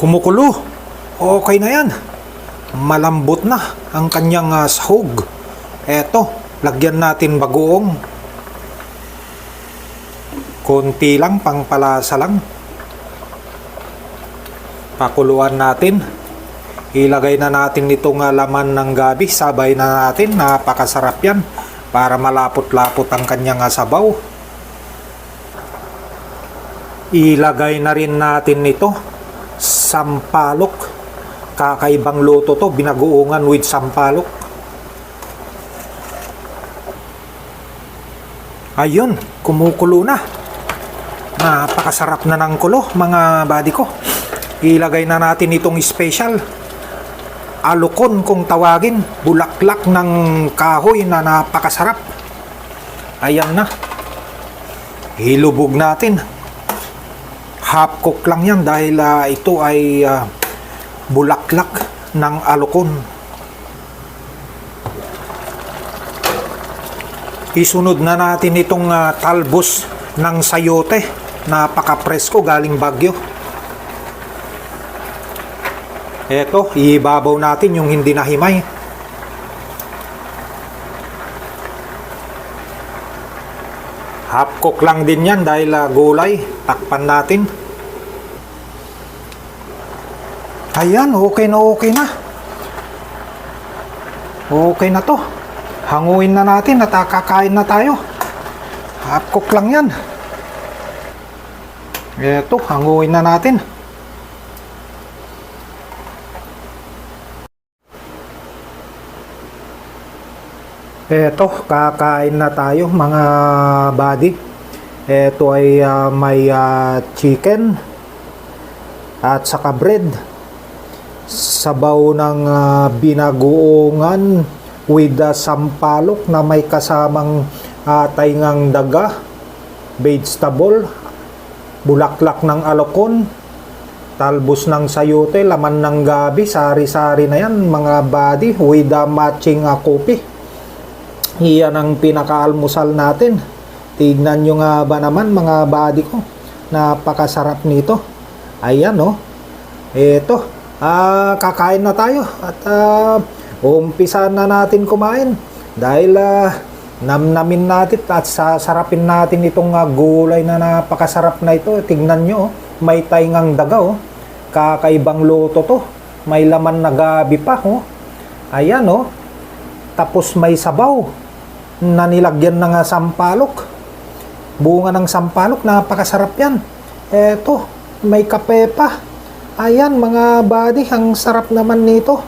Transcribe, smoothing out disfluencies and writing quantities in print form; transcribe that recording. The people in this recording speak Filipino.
Kumukulo. Okay na yan. Malambot na ang kanyang sahog. Eto, lagyan natin bagoong. Konti lang, pangpalasa lang. Pakuluan natin. Ilagay na natin itong laman ng gabi. Sabay na natin. Napakasarap yan. Para malapot-lapot ang kanyang sabaw. Ilagay na rin natin ito. Sampalok. Kakaibang luto to. Binagoongan with sampalok. Ayun. Kumukulo na. Napakasarap na ng kulo, mga buddy ko. Ilagay na natin itong special. Alukon kung tawagin. Bulaklak ng kahoy na napakasarap. Ayan na. Hilubog natin. Half cook lang yan dahil ito ay bulaklak ng alukon. Isunod na natin itong talbos ng sayote. Napaka-presko galing Baguio. Eto, ibabaw natin yung hindi nahimay. Half cook lang din yan dahil gulay. Takpan natin. Ayan, okay na okay na. Okay na to. Hanguin na natin at kakain na tayo. Half cook lang yan. Eto, hanguin na natin. Eto, kakain na tayo mga buddy. Eto ay may chicken at saka bread. Sabaw ng binagoongan with sampalok na may kasamang taingang daga, vegetable, bulaklak ng alokon, talbos ng sayote, laman ng gabi, sari-sari na yan mga buddy with matching kopi. Iyan ang pinakaalmusal natin. Tignan nyo nga ba naman mga buddy ko, napakasarap nito. Ayan eto, kakain na tayo at umpisa na natin kumain dahil namnamin natin at sasarapin natin itong gulay na napakasarap na ito. Tignan nyo, may taingang daga kakaibang luto to, may laman na gabi pa ayan tapos may sabaw na nilagyan ng sampalok, bunga ng sampalok, napakasarap yan. Eto, may kape pa. Ayan mga buddy, ang sarap naman nito.